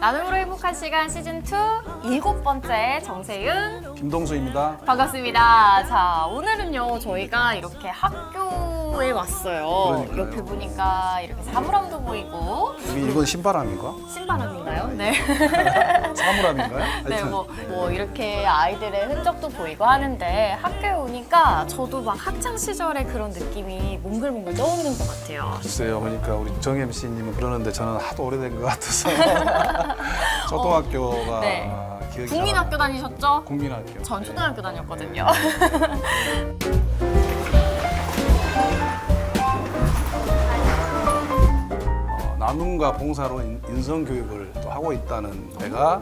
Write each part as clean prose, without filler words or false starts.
나눔으로 행복한 시간 시즌2 7번째 정세윤 김동수입니다. 반갑습니다. 자, 오늘은요 저희가 이렇게 학교에 왔어요. 그러니까요. 옆에 보니까 이렇게 사물함도 보이고 이건 신바람인가? 신바람인가요? 네. 사물함인가요? 네, 하여튼. 뭐 이렇게 아이들의 흔적도 보이고 하는데 학교에 오니까 저도 막 학창 시절의 그런 느낌이 몽글몽글 떠오르는 것 같아요. 글쎄요, 그러니까 우리 정 MC님은 그러는데 저는 하도 오래된 것 같아서 초등학교가 네. 기억이 국민학교 잘 다니셨죠? 국민학교. 전 초등학교 다녔거든요. 나눔과 봉사로 인성 교육을 또 하고 있다는 데가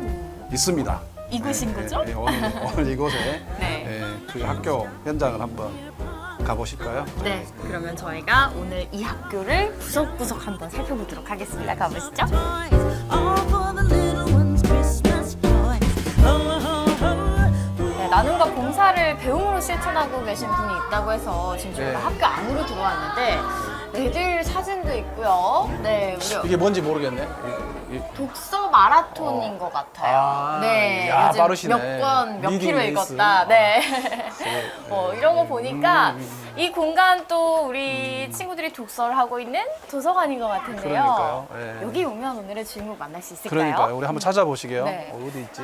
있습니다. 이곳인 거죠? 오늘 이곳에 네. 그 학교 현장을 한번 가보실까요? 네, 그러면 저희가 오늘 이 학교를 구석구석 한번 살펴보도록 하겠습니다. 가보시죠. 네, 나눔과 봉사를 배움으로 실천하고 계신 분이 있다고 해서 지금 저희가 네. 학교 안으로 들어왔는데 애들 사진도 있고요. 네, 우리 이게 뭔지 모르겠네. 독서 마라톤인 것 같아요. 아, 네, 야, 요즘 빠르시네. 몇 권, 몇 리딩 킬로 레이스. 읽었다. 네. 네. 이런 거 보니까 이 공간 또 우리 친구들이 독서를 하고 있는 도서관인 것 같은데요. 그러니까요. 네. 여기 오면 오늘의 주인공 만날 수 있을까요? 그러니까요. 우리 한번 찾아보시게요. 네. 어디 있지?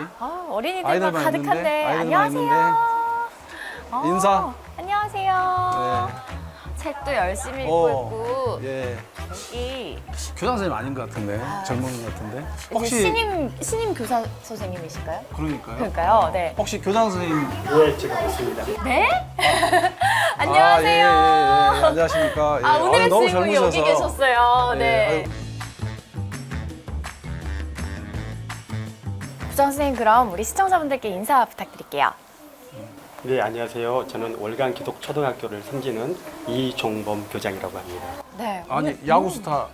어린이들만 아이들만 가득한데. 있는데, 아이들만 안녕하세요. 있는데. 인사. 안녕하세요. 네. 책도 열심히 읽고 있고. 예. 여기 교장 선생님 아닌 것 같은데. 젊은 것 같은데. 혹시 신임 교사 선생님이실까요? 그러니까요. 그러니까요. 네. 혹시 교장 선생님. 네, 제가 맞습니다. 네? 안녕하세요. 안녕하십니까. 예. 오늘의 너무 주인공이 여기 젊으셔서. 계셨어요. 예, 네. 아유. 교장 선생님, 그럼 우리 시청자분들께 인사 부탁드릴게요. 네, 안녕하세요. 저는 월간 기독초등학교를 섬기는 이종범 교장이라고 합니다. 네. 아니, 야구스타.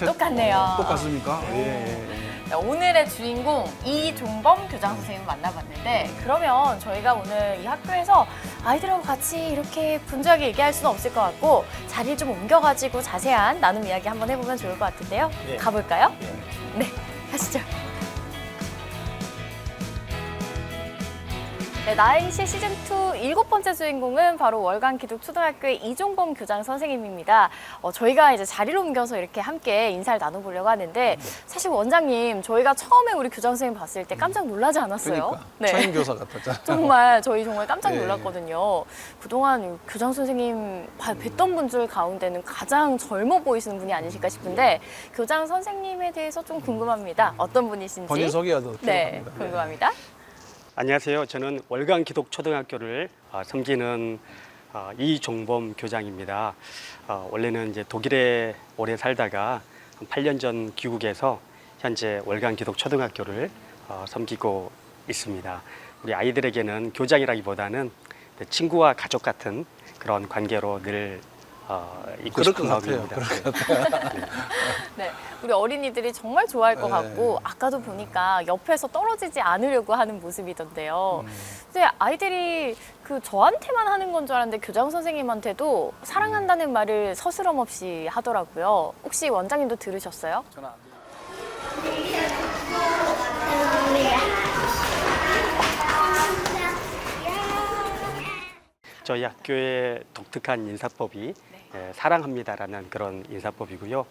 똑같네요. 똑같습니까? 예. 네, 오늘의 주인공 이종범 교장 선생님 만나봤는데, 그러면 저희가 오늘 이 학교에서 아이들하고 같이 이렇게 분주하게 얘기할 수는 없을 것 같고 자리를 좀 옮겨가지고 자세한 나눔 이야기 한번 해보면 좋을 것 같은데요. 네. 가볼까요? 네, 가시죠. 네, 나행시 시즌2 7번째 주인공은 바로 월간 기독초등학교의 이종범 교장 선생님입니다. 저희가 이제 자리를 옮겨서 이렇게 함께 인사를 나눠보려고 하는데, 사실 원장님, 저희가 처음에 우리 교장 선생님 봤을 때 깜짝 놀라지 않았어요? 그러니까. 초임 교사 같았잖아. 저희 정말 깜짝 네. 놀랐거든요. 그동안 교장 선생님 뵀던 분들 가운데는 가장 젊어 보이시는 분이 아니실까 싶은데, 교장 선생님에 대해서 좀 궁금합니다. 어떤 분이신지. 본인 소개도 네, 필요합니다. 궁금합니다. 안녕하세요. 저는 월간 기독초등학교를 섬기는 이종범 교장입니다. 원래는 이제 독일에 오래 살다가 한 8년 전 귀국해서 현재 월간 기독초등학교를 섬기고 있습니다. 우리 아이들에게는 교장이라기보다는 친구와 가족 같은 그런 관계로 늘 있고 그럴 싶은 것 같아요. 마음입니다. 그럴 것 같아요. 네, 우리 어린이들이 정말 좋아할 것 네. 같고, 아까도 보니까 옆에서 떨어지지 않으려고 하는 모습이던데요. 근데 아이들이 저한테만 하는 건 줄 알았는데 교장 선생님한테도 사랑한다는 말을 서스럼 없이 하더라고요. 혹시 원장님도 들으셨어요? 저는 안 돼요. 저희 학교의 독특한 인사법이 사랑합니다라는 그런 인사법이고요.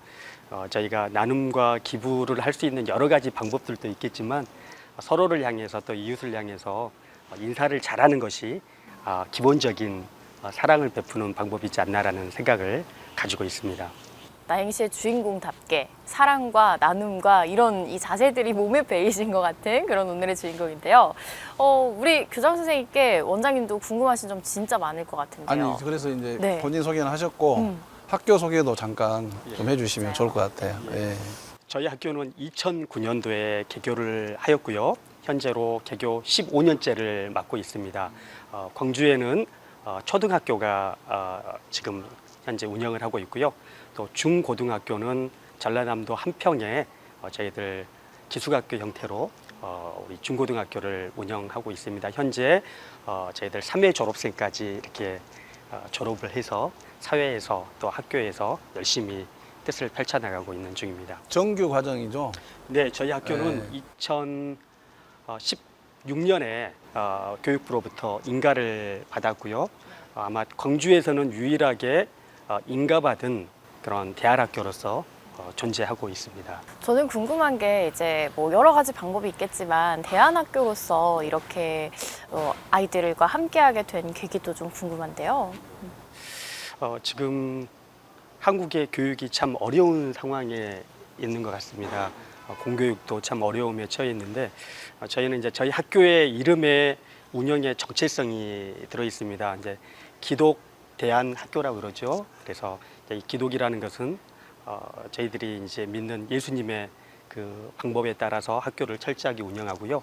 저희가 나눔과 기부를 할 수 있는 여러 가지 방법들도 있겠지만 서로를 향해서 또 이웃을 향해서 인사를 잘하는 것이 기본적인 사랑을 베푸는 방법이지 않나라는 생각을 가지고 있습니다. 나행시의 주인공답게 사랑과 나눔과 이런 이 자세들이 몸에 배이신 것 같은 그런 오늘의 주인공인데요. 우리 교장 선생님께 원장님도 궁금하신 점 진짜 많을 것 같은데요. 아니, 그래서 이제 네. 본인 소개는 하셨고 학교 소개도 잠깐 좀 해주시면 좋을 것 같아요. 예. 저희 학교는 2009년도에 개교를 하였고요. 현재로 개교 15년째를 맡고 있습니다. 광주에는 초등학교가 지금 현재 운영을 하고 있고요. 또 중고등학교는 전라남도 한평에 저희들 기숙학교 형태로 우리 중고등학교를 운영하고 있습니다. 현재 저희들 3회 졸업생까지 이렇게 졸업을 해서 사회에서 또 학교에서 열심히 뜻을 펼쳐나가고 있는 중입니다. 정규 과정이죠. 네, 저희 학교는 2016년에 교육부로부터 인가를 받았고요. 아마 광주에서는 유일하게 인가받은 그런 대안학교로서 존재하고 있습니다. 저는 궁금한 게 이제 뭐 여러 가지 방법이 있겠지만 대안학교로서 이렇게 아이들과 함께하게 된 계기도 좀 궁금한데요. 지금 한국의 교육이 참 어려운 상황에 있는 것 같습니다. 공교육도 참 어려움에 처해 있는데 저희는 이제 저희 학교의 이름에 운영의 정체성이 들어 있습니다. 이제 기독 대안 학교라고 그러죠. 그래서 이 기독이라는 것은 저희들이 이제 믿는 예수님의 그 방법에 따라서 학교를 철저하게 운영하고요.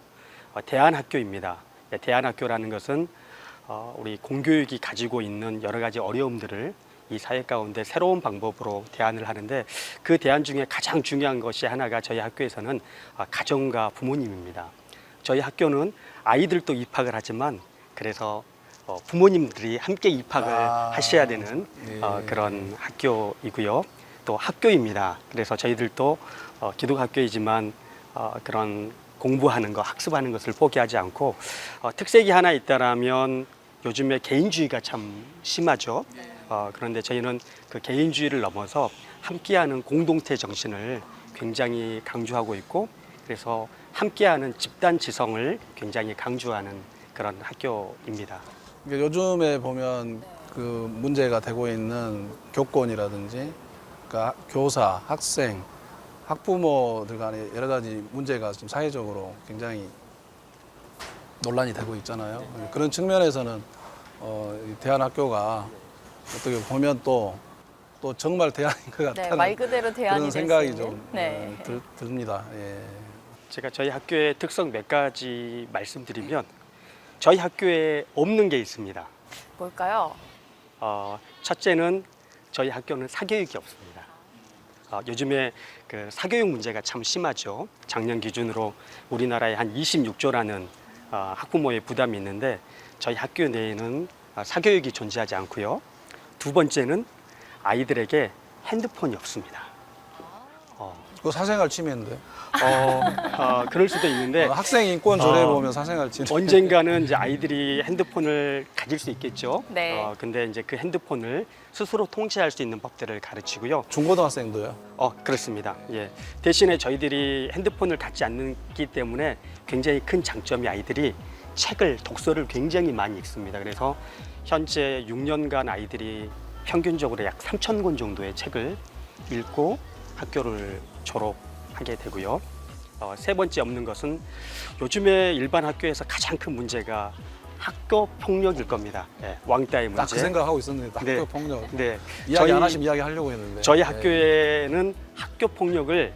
대안 학교입니다. 대안 학교라는 것은 우리 공교육이 가지고 있는 여러 가지 어려움들을 이 사회 가운데 새로운 방법으로 대안을 하는데 그 대안 중에 가장 중요한 것이 하나가 저희 학교에서는 가정과 부모님입니다. 저희 학교는 아이들도 입학을 하지만 그래서 부모님들이 함께 입학을 하셔야 되는 그런 학교이고요. 또 학교입니다. 그래서 저희들도 기독학교이지만 그런 공부하는 것, 학습하는 것을 포기하지 않고 특색이 하나 있다라면 요즘에 개인주의가 참 심하죠. 그런데 저희는 그 개인주의를 넘어서 함께하는 공동체 정신을 굉장히 강조하고 있고 그래서 함께하는 집단 지성을 굉장히 강조하는 그런 학교입니다. 그러니까 요즘에 보면 그 문제가 되고 있는 교권이라든지 그러니까 교사, 학생, 학부모들 간의 여러 가지 문제가 지금 사회적으로 굉장히 논란이 되고 있잖아요. 그런 측면에서는 이 대안학교가 어떻게 보면 또 정말 대안인 것 같다는 말 그대로 대안이 그런 될 생각이 수 좀 있는. 듭니다. 예. 제가 저희 학교의 특성 몇 가지 말씀드리면 저희 학교에 없는 게 있습니다. 뭘까요? 첫째는 저희 학교는 사교육이 없습니다. 요즘에 그 사교육 문제가 참 심하죠. 작년 기준으로 우리나라에 한 26조라는 학부모의 부담이 있는데 저희 학교 내에는 사교육이 존재하지 않고요. 두 번째는 아이들에게 핸드폰이 없습니다. 그거 사생활 침해인데. 그럴 수도 있는데 학생 인권 조례 보면 사생활 침해. 언젠가는 이제 아이들이 핸드폰을 가질 수 있겠죠. 네. 근데 이제 그 핸드폰을 스스로 통제할 수 있는 법들을 가르치고요. 중고등학생도요. 그렇습니다. 예. 대신에 저희들이 핸드폰을 갖지 않기 때문에 굉장히 큰 장점이 아이들이 독서를 굉장히 많이 읽습니다. 그래서 현재 6년간 아이들이 평균적으로 약 3,000권 정도의 책을 읽고 학교를 졸업하게 되고요. 세 번째 없는 것은 요즘에 일반 학교에서 가장 큰 문제가 학교 폭력일 겁니다. 예, 왕따의 문제. 딱 그 생각하고 있었는데 학교 네. 폭력. 네. 이야기 안 하시면 이야기 하려고 했는데. 저희 예. 학교에는 학교 폭력을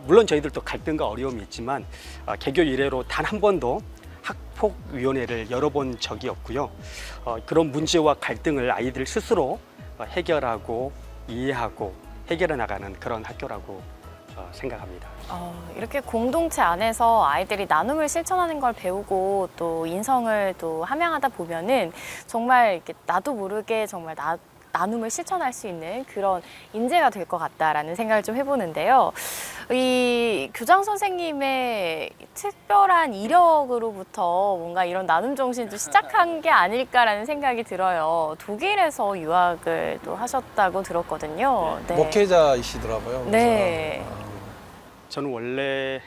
물론 저희들도 갈등과 어려움이 있지만 개교 이래로 단 한 번도 학폭위원회를 열어본 적이 없고요. 그런 문제와 갈등을 아이들 스스로 해결하고 이해하고 해결해 나가는 그런 학교라고 생각합니다. 이렇게 공동체 안에서 아이들이 나눔을 실천하는 걸 배우고 또 인성을 또 함양하다 보면은 정말 이렇게 나도 모르게 정말 나눔을 실천할 수 있는 그런 인재가 될 것 같다라는 생각을 좀 해보는데요. 이 교장 선생님의 특별한 이력으로부터 뭔가 이런 나눔 정신도 시작한 게 아닐까라는 생각이 들어요. 독일에서 유학을 또 하셨다고 들었거든요. 네. 목회자이시더라고요. 네. 저는 원래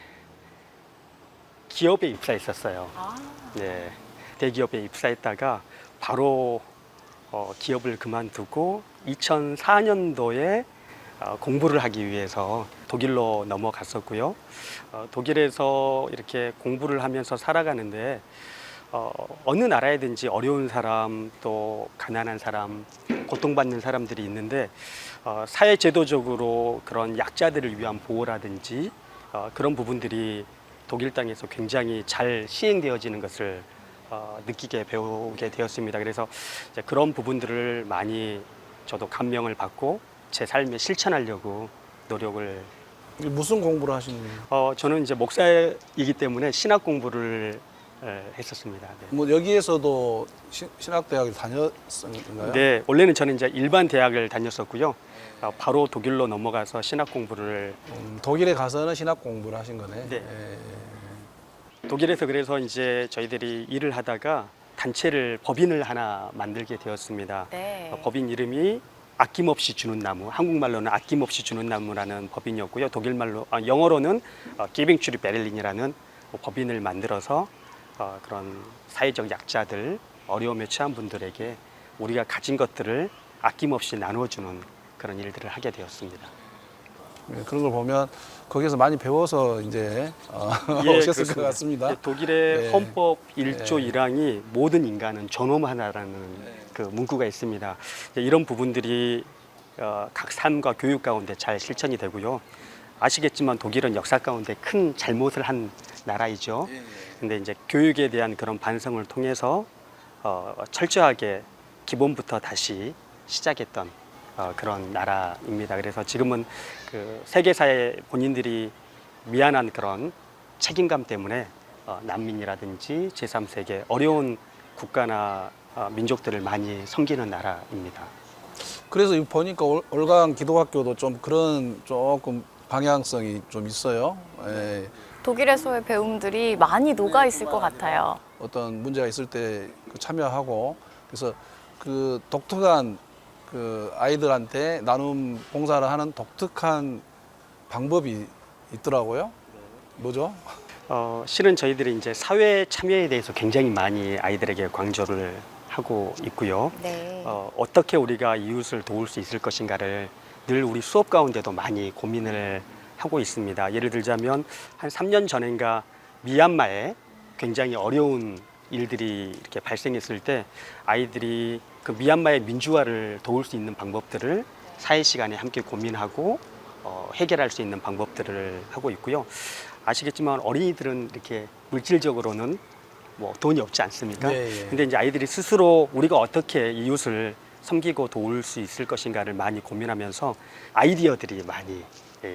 기업에 입사했었어요. 네, 대기업에 입사했다가 바로 기업을 그만두고 2004년도에 공부를 하기 위해서 독일로 넘어갔었고요. 독일에서 이렇게 공부를 하면서 살아가는데 어느 나라에든지 어려운 사람 또 가난한 사람 고통받는 사람들이 있는데 사회제도적으로 그런 약자들을 위한 보호라든지 그런 부분들이 독일 땅에서 굉장히 잘 시행되어지는 것을 느끼게 배우게 되었습니다. 그래서 이제 그런 부분들을 많이 저도 감명을 받고 제 삶에 실천하려고 노력을. 무슨 공부를 하시는 거예요? 저는 이제 목사이기 때문에 신학 공부를 했었습니다. 네. 뭐 여기에서도 신학대학을 다녔었는가요? 네, 원래는 저는 이제 일반 대학을 다녔었고요. 바로 독일로 넘어가서 신학 공부를 독일에 가서는 신학 공부를 하신 거네. 네. 예. 독일에서 그래서 이제 저희들이 일을 하다가 단체를 법인을 하나 만들게 되었습니다. 네. 법인 이름이 아낌없이 주는 나무, 한국말로는 아낌없이 주는 나무라는 법인이었고요. 독일말로 영어로는 Giving to Berlin이라는 법인을 만들어서 그런 사회적 약자들, 어려움에 처한 분들에게 우리가 가진 것들을 아낌없이 나누어주는 그런 일들을 하게 되었습니다. 예, 그런 걸 보면 거기서 많이 배워서 이제 예, 오셨을 그렇습니다. 것 같습니다. 예, 독일의 네. 헌법 1조 네. 1항이 모든 인간은 존엄하다라는 그 문구가 있습니다. 이런 부분들이 각 삶과 교육 가운데 잘 실천이 되고요. 아시겠지만 독일은 역사 가운데 큰 잘못을 한 나라이죠. 근데 이제 교육에 대한 그런 반성을 통해서 철저하게 기본부터 다시 시작했던 그런 나라입니다. 그래서 지금은 그 세계사에 본인들이 미안한 그런 책임감 때문에 난민이라든지 제3세계 어려운 국가나 민족들을 많이 섬기는 나라입니다. 그래서 이거 보니까 올강 기독학교도 좀 그런 조금 방향성이 좀 있어요. 예. 독일에서의 배움들이 많이 녹아 있을 것 같아요. 어떤 문제가 있을 때 참여하고 그래서 그 독특한 그 아이들한테 나눔 봉사를 하는 독특한 방법이 있더라고요. 뭐죠? 실은 저희들이 이제 사회 참여에 대해서 굉장히 많이 아이들에게 강조를 하고 있고요. 네. 어떻게 우리가 이웃을 도울 수 있을 것인가를 늘 우리 수업 가운데도 많이 고민을 하고 있습니다. 예를 들자면 한 3년 전인가 미얀마에 굉장히 어려운 일들이 이렇게 발생했을 때 아이들이 그 미얀마의 민주화를 도울 수 있는 방법들을 사회 시간에 함께 고민하고 해결할 수 있는 방법들을 하고 있고요. 아시겠지만 어린이들은 이렇게 물질적으로는 뭐 돈이 없지 않습니까? 예, 예. 근데 이제 아이들이 스스로 우리가 어떻게 이웃을 섬기고 도울 수 있을 것인가를 많이 고민하면서 아이디어들이 많이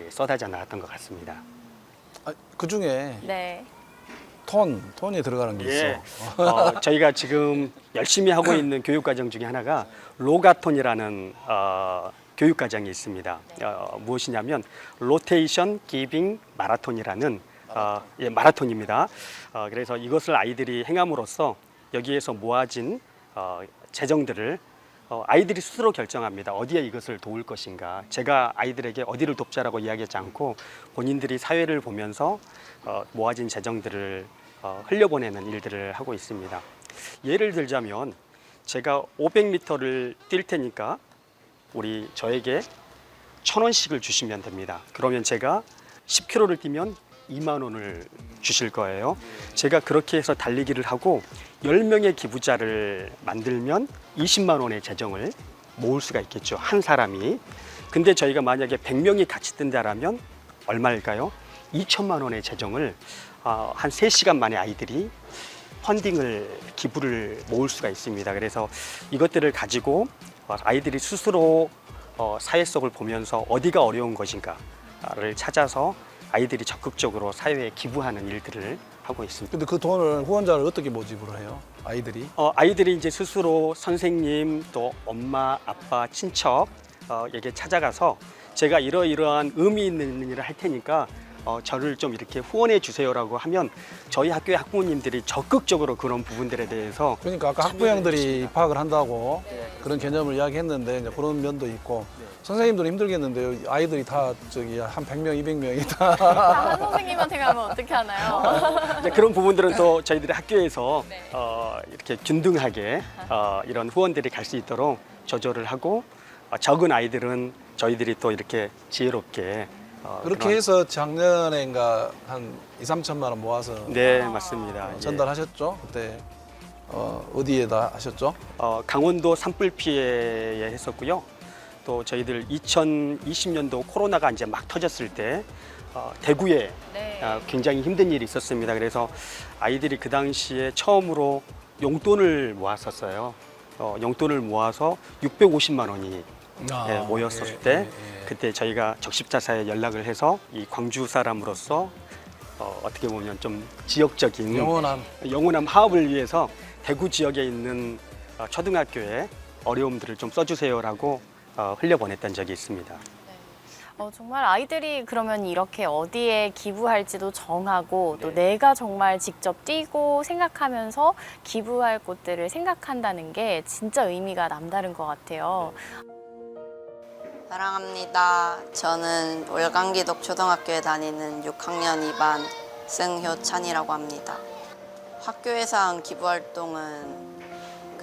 쏟아져 나왔던 것 같습니다. 그 중에 네. 톤이 들어가는 게 예. 있어. 저희가 지금 열심히 하고 있는 교육과정 중에 하나가 로가톤이라는 교육과정이 있습니다. 무엇이냐면 로테이션 기빙 마라톤이라는 마라톤입니다. 그래서 이것을 아이들이 행함으로써 여기에서 모아진 재정들을 아이들이 스스로 결정합니다. 어디에 이것을 도울 것인가. 제가 아이들에게 어디를 돕자라고 이야기하지 않고 본인들이 사회를 보면서 모아진 재정들을 흘려보내는 일들을 하고 있습니다. 예를 들자면 제가 500m를 뛸 테니까 저에게 1,000원씩을 주시면 됩니다. 그러면 제가 10km를 뛰면 2만 원을 주실 거예요. 제가 그렇게 해서 달리기를 하고 10명의 기부자를 만들면 20만 원의 재정을 모을 수가 있겠죠. 한 사람이. 근데 저희가 만약에 100명이 같이 뜬다라면 얼마일까요? 2천만 원의 재정을 한 3시간 만에 아이들이 기부를 모을 수가 있습니다. 그래서 이것들을 가지고 아이들이 스스로 사회 속을 보면서 어디가 어려운 것인가를 찾아서 아이들이 적극적으로 사회에 기부하는 일들을 하고 있습니다. 근데 그 돈을 후원자를 어떻게 모집을 해요? 아이들이? 아이들이 이제 스스로 선생님 또 엄마, 아빠, 친척에게 찾아가서 제가 이러이러한 의미 있는 일을 할 테니까 저를 좀 이렇게 후원해 주세요라고 하면 저희 학교의 학부모님들이 적극적으로 그런 부분들에 대해서 그러니까 아까 학부형들이 파악을 한다고 그런 개념을 이야기했는데 이제 그런 면도 있고 선생님들은 힘들겠는데요. 아이들이 다 저기 한 100명, 200명이 다 한 선생님한테 가면 어떻게 하나요? 이제 그런 부분들은 또 저희들이 학교에서 이렇게 균등하게 이런 후원들이 갈 수 있도록 조절을 하고 적은 아이들은 저희들이 또 이렇게 지혜롭게 그렇게 그런- 해서 작년에인가 한 2, 3천만 원 모아서 네 맞습니다. 예. 전달하셨죠? 그때 어디에다 하셨죠? 강원도 산불 피해에 했었고요. 또 저희들 2020년도 코로나가 이제 막 터졌을 때 대구에 네. 굉장히 힘든 일이 있었습니다. 그래서 아이들이 그 당시에 처음으로 용돈을 모았었어요. 용돈을 모아서 650만 원이 모였었을 때 그때 저희가 적십자사에 연락을 해서 이 광주 사람으로서 어떻게 보면 좀 지역적인 영원한 화합을 위해서 대구 지역에 있는 초등학교에 어려움들을 좀 써주세요라고 흘려보냈던 적이 있습니다. 정말 아이들이 그러면 이렇게 어디에 기부할지도 정하고 또 내가 정말 직접 뛰고 생각하면서 기부할 곳들을 생각한다는 게 진짜 의미가 남다른 것 같아요. 사랑합니다. 저는 월간기독 초등학교에 다니는 6학년 2반 승효찬이라고 합니다. 학교에서 한 기부활동은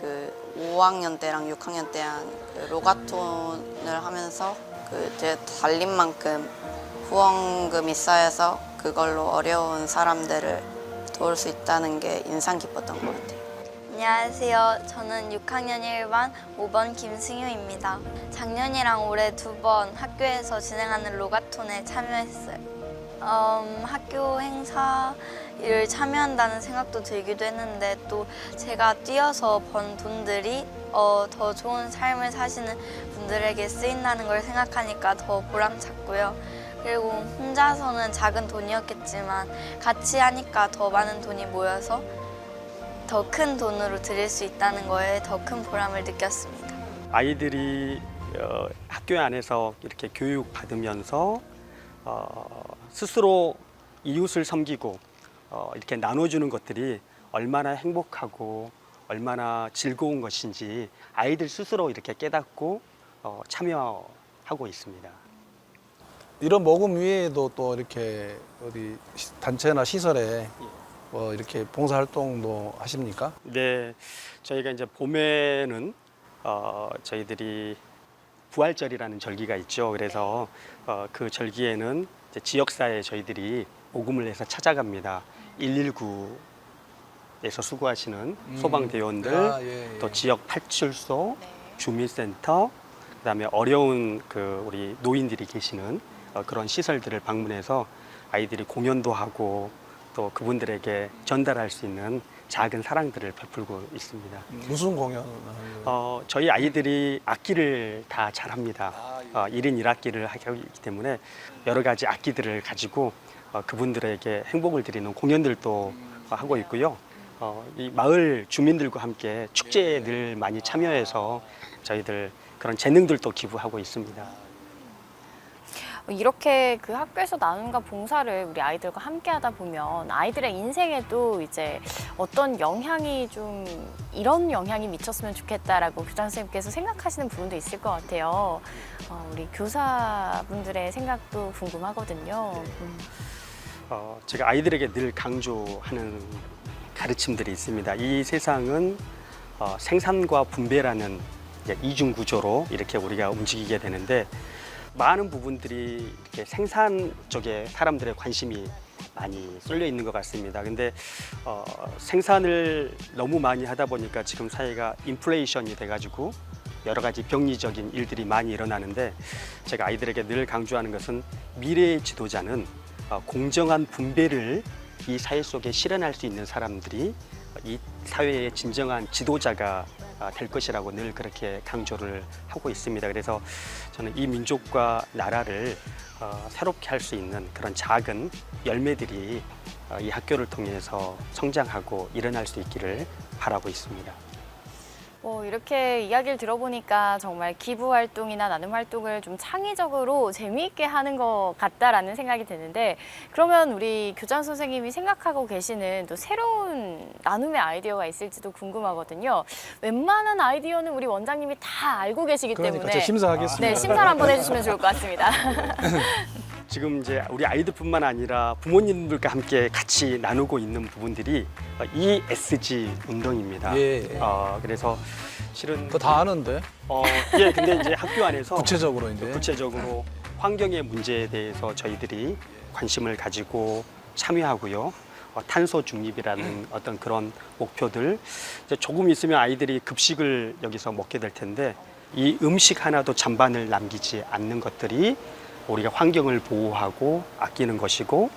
그 5학년 때랑 6학년 때 한 그 로가톤을 하면서 제 달린 만큼 후원금이 쌓여서 그걸로 어려운 사람들을 도울 수 있다는 게 인상 깊었던 것 같아요. 안녕하세요. 저는 6학년 1반 5번 김승효입니다. 작년이랑 올해 2번 학교에서 진행하는 로가톤에 참여했어요. 학교 행사를 참여한다는 생각도 들기도 했는데 또 제가 뛰어서 번 돈들이 더 좋은 삶을 사시는 분들에게 쓰인다는 걸 생각하니까 더 보람찼고요. 그리고 혼자서는 작은 돈이었겠지만 같이 하니까 더 많은 돈이 모여서 더 큰 돈으로 드릴 수 있다는 거에 더 큰 보람을 느꼈습니다. 아이들이 학교 안에서 이렇게 교육 받으면서 스스로 이웃을 섬기고 이렇게 나눠주는 것들이 얼마나 행복하고 얼마나 즐거운 것인지 아이들 스스로 이렇게 깨닫고 참여하고 있습니다. 이런 모금 위에도 또 이렇게 어디 단체나 시설에 뭐 이렇게 봉사 활동도 하십니까? 네, 저희가 이제 봄에는 저희들이 부활절이라는 절기가 있죠. 그래서 그 절기에는 이제 지역사회에 저희들이 모금을 해서 찾아갑니다. 119에서 수고하시는 소방대원들, 또 지역 파출소, 주민센터, 그다음에 어려운 우리 노인들이 계시는 그런 시설들을 방문해서 아이들이 공연도 하고 또 그분들에게 전달할 수 있는 작은 사랑들을 베풀고 있습니다. 무슨 공연을 하는 거예요? 저희 아이들이 악기를 다 잘합니다. 1인 1악기를 하기 때문에 여러 가지 악기들을 가지고 그분들에게 행복을 드리는 공연들도 하고 있고요. 이 마을 주민들과 함께 축제에 늘 많이 참여해서 저희들 그런 재능들도 기부하고 있습니다. 이렇게 그 학교에서 나눔과 봉사를 우리 아이들과 함께 하다 보면 아이들의 인생에도 이제 어떤 영향이 좀 이런 영향이 미쳤으면 좋겠다라고 교장 선생님께서 생각하시는 부분도 있을 것 같아요. 우리 교사분들의 생각도 궁금하거든요. 제가 아이들에게 늘 강조하는 가르침들이 있습니다. 이 세상은 생산과 분배라는 이중 구조로 이렇게 우리가 움직이게 되는데 많은 부분들이 이렇게 생산 쪽에 사람들의 관심이 많이 쏠려 있는 것 같습니다. 근데 생산을 너무 많이 하다 보니까 지금 사회가 인플레이션이 돼가지고 여러 가지 병리적인 일들이 많이 일어나는데 제가 아이들에게 늘 강조하는 것은 미래의 지도자는 공정한 분배를 이 사회 속에 실현할 수 있는 사람들이 이 사회의 진정한 지도자가 될 것이라고 늘 그렇게 강조를 하고 있습니다. 그래서 저는 이 민족과 나라를 새롭게 할 수 있는 그런 작은 열매들이 이 학교를 통해서 성장하고 일어날 수 있기를 바라고 있습니다. 이렇게 이야기를 들어보니까 정말 기부 활동이나 나눔 활동을 좀 창의적으로 재미있게 하는 것 같다라는 생각이 드는데 그러면 우리 교장 선생님이 생각하고 계시는 또 새로운 나눔의 아이디어가 있을지도 궁금하거든요. 웬만한 아이디어는 우리 원장님이 다 알고 계시기 그러니까 때문에 제가 심사하겠습니다. 네, 심사를 한번 해주시면 좋을 것 같습니다. 지금 이제 우리 아이들뿐만 아니라 부모님들과 함께 같이 나누고 있는 부분들이 ESG 운동입니다. 그래서 실은 그거 다 아는데 근데 이제 학교 안에서 구체적으로 환경의 문제에 대해서 저희들이 관심을 가지고 참여하고요. 탄소 중립이라는 어떤 그런 목표들 이제 조금 있으면 아이들이 급식을 여기서 먹게 될 텐데 이 음식 하나도 잔반을 남기지 않는 것들이 우리가 환경을 보호하고 아끼는 것이고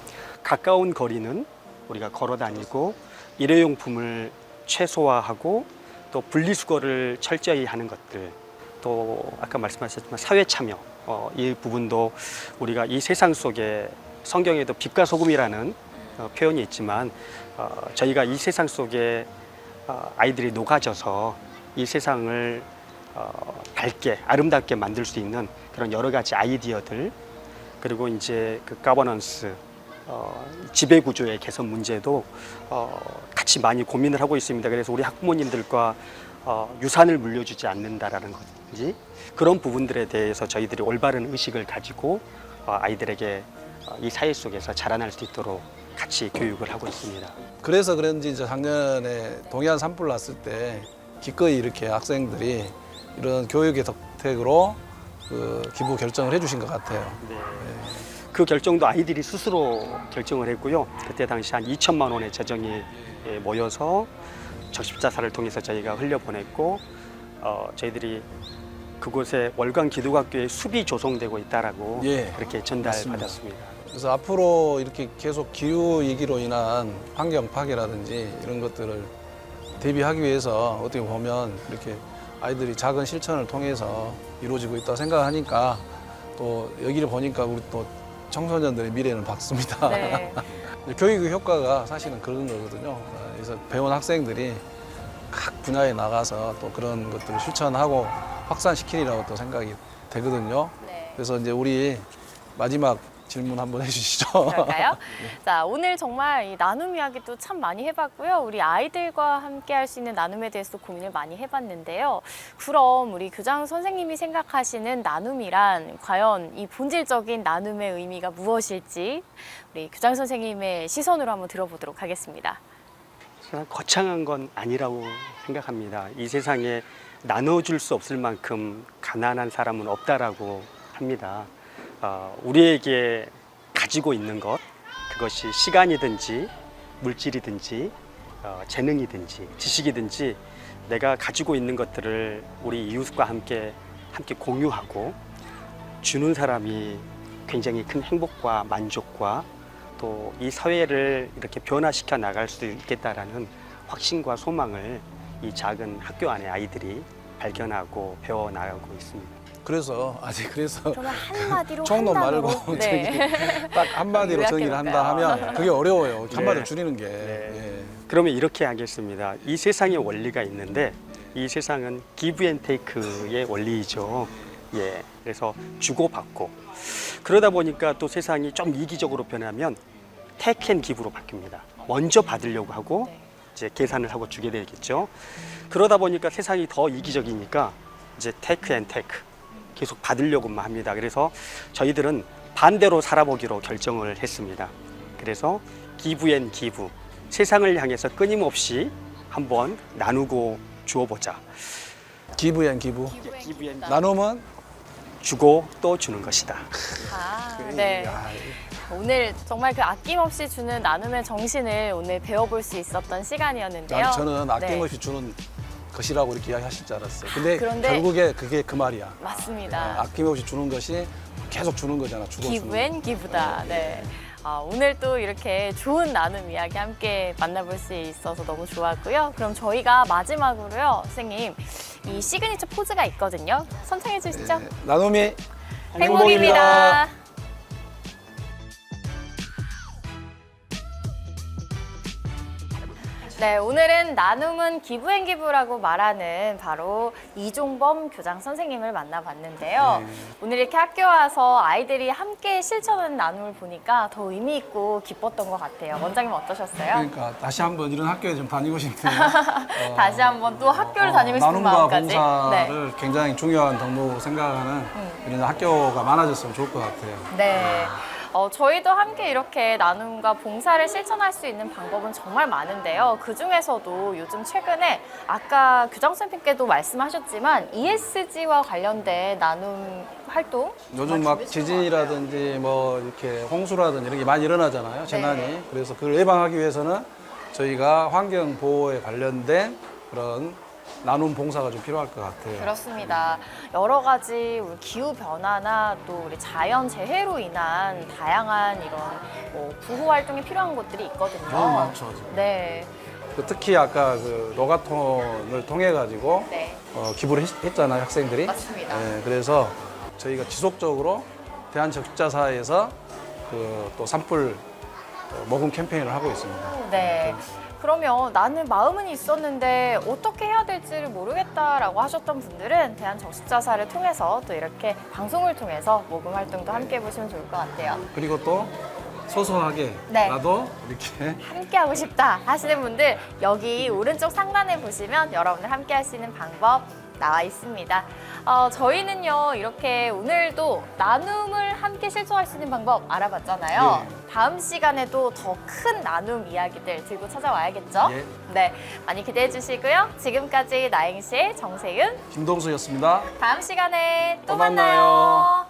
가까운 거리는 우리가 걸어 다니고 일회용품을 최소화하고 또 분리수거를 철저히 하는 것들 또 아까 말씀하셨지만 사회 참여 이 부분도 우리가 이 세상 속에 성경에도 빛과 소금이라는 표현이 있지만 저희가 이 세상 속에 아이들이 녹아져서 이 세상을 밝게 아름답게 만들 수 있는 그런 여러 가지 아이디어들, 그리고 이제 그 가버넌스 지배 구조의 개선 문제도 같이 많이 고민을 하고 있습니다. 그래서 우리 학부모님들과 유산을 물려주지 않는다라는 건지 그런 부분들에 대해서 저희들이 올바른 의식을 가지고 아이들에게 이 사회 속에서 자라날 수 있도록 같이 교육을 하고 있습니다. 그래서 그런지 이제 작년에 동해안 산불 났을 때 기꺼이 이렇게 학생들이 이런 교육의 덕택으로 그 기부 결정을 해주신 것 같아요. 네. 그 결정도 아이들이 스스로 결정을 했고요. 그때 당시 한 2천만 원의 재정이 모여서 적십자사를 통해서 저희가 흘려보냈고 저희들이 그곳에 월간 기독학교에 숲이 조성되고 있다라고 예, 그렇게 전달받았습니다. 그래서 앞으로 이렇게 계속 기후 위기로 인한 환경 파괴라든지 이런 것들을 대비하기 위해서 어떻게 보면 이렇게 아이들이 작은 실천을 통해서 이루어지고 있다고 생각하니까 또 여기를 보니까 우리 또 청소년들의 미래는 밝습니다. 네. 교육의 효과가 사실은 그런 거거든요. 그래서 배운 학생들이 각 분야에 나가서 또 그런 것들을 실천하고 확산시키리라고 또 생각이 되거든요. 네. 그래서 이제 우리 마지막 질문 한번 해주시죠. 그럴까요? 자, 오늘 정말 이 나눔 이야기도 참 많이 해봤고요. 우리 아이들과 함께 할 수 있는 나눔에 대해서 고민을 많이 해봤는데요. 그럼 우리 교장 선생님이 생각하시는 나눔이란 과연 이 본질적인 나눔의 의미가 무엇일지 우리 교장 선생님의 시선으로 한번 들어보도록 하겠습니다. 저는 거창한 건 아니라고 생각합니다. 이 세상에 나눠줄 수 없을 만큼 가난한 사람은 없다라고 합니다. 우리에게 가지고 있는 것, 그것이 시간이든지 물질이든지 재능이든지 지식이든지 내가 가지고 있는 것들을 우리 이웃과 함께 공유하고 주는 사람이 굉장히 큰 행복과 만족과 또 이 사회를 이렇게 변화시켜 나갈 수 있겠다라는 확신과 소망을 이 작은 학교 안에 아이들이 발견하고 배워 나가고 있습니다. 그래서 그러면 한마디로 총론 한 단어로. 말고 네. 딱 한마디로 정의를 한다 하면 그게 어려워요. 한마디로 네. 줄이는 게. 네. 예. 그러면 이렇게 하겠습니다. 이 세상에 원리가 있는데 이 세상은 기브 앤 테이크의 원리이죠. 예. 그래서 주고받고 그러다 보니까 또 세상이 좀 이기적으로 변하면 테이크 앤 기브로 바뀝니다. 먼저 받으려고 하고 이제 계산을 하고 주게 되겠죠. 그러다 보니까 세상이 더 이기적이니까 이제 테이크 앤 테이크 계속 받으려고만 합니다. 그래서 저희들은 반대로 살아보기로 결정을 했습니다. 그래서 기브 앤 기브, 세상을 향해서 끊임없이 한번 나누고 주어보자. 기브 앤 기브. 기브 앤 나눔은 주고 또 주는 것이다. 아, 네. 오늘 정말 그 아낌없이 주는 나눔의 정신을 오늘 배워볼 수 있었던 시간이었는데요. 저는 네. 아낌없이 주는 것이라고 이렇게 이야기하실 줄 알았어요. 근데 그런데 결국에 그게 그 말이야. 맞습니다. 아낌없이 주는 것이 계속 주는 거잖아. 주고 기브 주는 거. 앤 기브다. 네. 오늘 또 이렇게 좋은 나눔 이야기 함께 만나볼 수 있어서 너무 좋았고요. 그럼 저희가 마지막으로요, 선생님, 이 시그니처 포즈가 있거든요. 선택해 주시죠. 네, 나눔이 행복입니다. 네, 오늘은 나눔은 기부앤기부라고 말하는 바로 이종범 교장 선생님을 만나봤는데요. 네. 오늘 이렇게 학교 와서 아이들이 함께 실천하는 나눔을 보니까 더 의미 있고 기뻤던 것 같아요. 원장님 어떠셨어요? 그러니까 다시 한번 이런 학교에 좀 다니고 싶네요. 다시 한번 또 학교를 다니고 싶은 나눔과 마음까지. 봉사를 굉장히 중요한 덕목으로 생각하는 이런 학교가 많아졌으면 좋을 것 같아요. 네. 저희도 함께 이렇게 나눔과 봉사를 실천할 수 있는 방법은 정말 많은데요. 그중에서도 요즘 최근에 아까 교장 선생님께도 말씀하셨지만 ESG와 관련된 나눔 활동 요즘 막 지진이라든지 뭐 이렇게 홍수라든지 이런 게 많이 일어나잖아요. 재난이. 네. 그래서 그걸 예방하기 위해서는 저희가 환경 보호에 관련된 그런 나눔 봉사가 좀 필요할 것 같아요. 그렇습니다. 여러 가지 우리 기후 변화나 또 우리 자연 재해로 인한 다양한 이런 구호 활동이 필요한 곳들이 있거든요. 너무 많죠. 지금. 네. 특히 아까 그 노가톤을 통해 가지고 네. 기부를 했잖아요, 학생들이. 맞습니다. 네, 그래서 저희가 지속적으로 대한적십자사에서 그 또 산불 모금 캠페인을 하고 있습니다. 네. 그러면 나는 마음은 있었는데 어떻게 해야 될지를 모르겠다라고 하셨던 분들은 대한적십자사를 통해서 또 이렇게 방송을 통해서 모금 활동도 함께 해보시면 좋을 것 같아요. 그리고 또 소소하게 네. 나도 이렇게 함께 하고 싶다 하시는 분들 여기 오른쪽 상단에 보시면 여러분들 함께 할 수 있는 방법 나와 있습니다. 저희는요 이렇게 오늘도 나눔을 함께 실천할 수 있는 방법 알아봤잖아요. 예. 다음 시간에도 더 큰 나눔 이야기들 들고 찾아와야겠죠? 예. 네, 많이 기대해 주시고요. 지금까지 나행시의 정세윤, 김동수였습니다. 다음 시간에 또 또 만나요. 만나요.